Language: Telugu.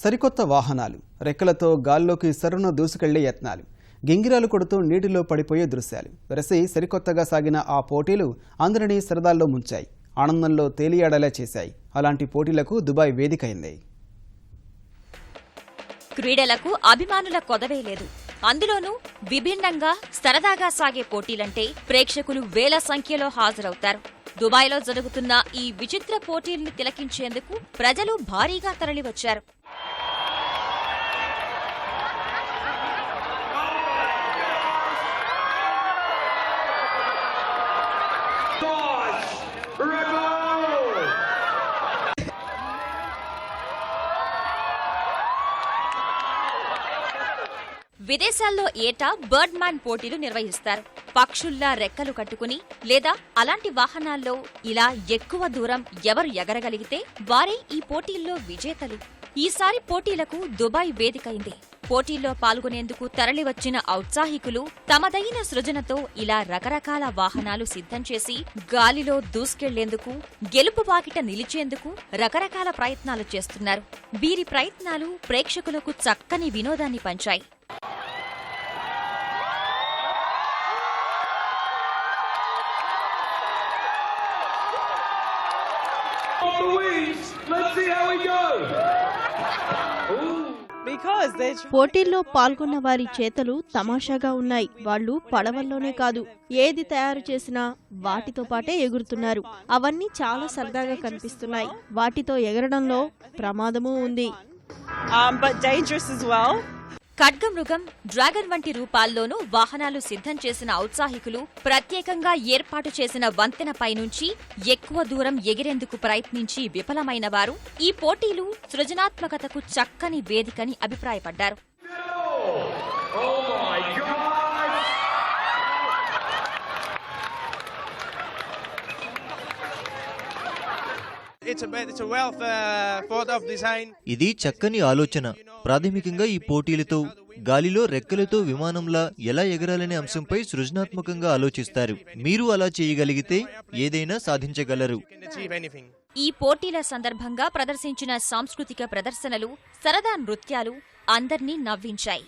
సరికొత్త వాహనాలు, రెక్కలతో గాల్లోకి సరున దూసుకెళ్లే యత్నాలు, గింగిరాలు కొడుతూ నీటిలో పడిపోయే దృశ్యాలు వెరసి సరికొత్తగా సాగిన ఆ పోటీలు అందరినీ సరదాల్లో ముంచాయి, ఆనందంలో తేలియాడేలా చేశాయి. అలాంటి పోటీలకు దుబాయ్ వేదికైంది. క్రీడలకు అభిమానుల కొదవే లేదు. అందులోనూ విభిన్నంగా సరదాగా సాగే పోటీలంటే ప్రేక్షకులు వేల సంఖ్యలో హాజరవుతారు. దుబాయ్లో జరుగుతున్న ఈ విచిత్ర పోటీల్ని తిలకించేందుకు ప్రజలు భారీగా తరలివచ్చారు. విదేశాల్లో ఏటా బర్డ్ మ్యాన్ పోటీలు నిర్వహిస్తారు. పక్షుల్లా రెక్కలు కట్టుకుని లేదా అలాంటి వాహనాల్లో ఇలా ఎక్కువ దూరం ఎవరు ఎగరగలిగితే వారే ఈ పోటీల్లో విజేతలు. ఈసారి పోటీలకు దుబాయ్ వేదికైంది. పోటీల్లో పాల్గొనేందుకు తరలివచ్చిన ఔత్సాహికులు తమదైన సృజనతో ఇలా రకరకాల వాహనాలు సిద్ధం చేసి గాలిలో దూసుకెళ్లేందుకు, గెలుపు వాకిట నిలిచేందుకు రకరకాల ప్రయత్నాలు చేస్తున్నారు. వీరి ప్రయత్నాలు ప్రేక్షకులకు చక్కని వినోదాన్ని పంచాయి. పోటీల్లో పాల్గొన్న వారి చేతలు తమాషాగా ఉన్నాయి. వాళ్ళు పడవల్లోనే కాదు, ఏది తయారు చేసినా వాటితో పాటే ఎగురుతున్నారు. అవన్నీ చాలా సరదాగా కనిపిస్తున్నాయి. వాటితో ఎగరడంలో ప్రమాదమూ ఉంది. ఖడ్గమృగం, డ్రాగన్ వంటి రూపాల్లోనూ వాహనాలు సిద్ధం చేసిన ఔత్సాహికులు ప్రత్యేకంగా ఏర్పాటు చేసిన వంతెనపై నుంచి ఎక్కువ దూరం ఎగిరేందుకు ప్రయత్నించి విఫలమైన వారు ఈ పోటీలు సృజనాత్మకతకు చక్కని వేదికని అభిప్రాయపడ్డారు. ఇది చక్కని ఆలోచన. ప్రాథమికంగా ఈ పోటీలతో గాలిలో రెక్కలతో విమానంలా ఎలా ఎగరాలనే అంశంపై సృజనాత్మకంగా ఆలోచిస్తారు. మీరు అలా చేయగలిగితే ఏదైనా సాధించగలరు. ఈ పోటీల సందర్భంగా ప్రదర్శించిన సాంస్కృతిక ప్రదర్శనలు, సరదా నృత్యాలు అందర్నీ నవ్వించాయి.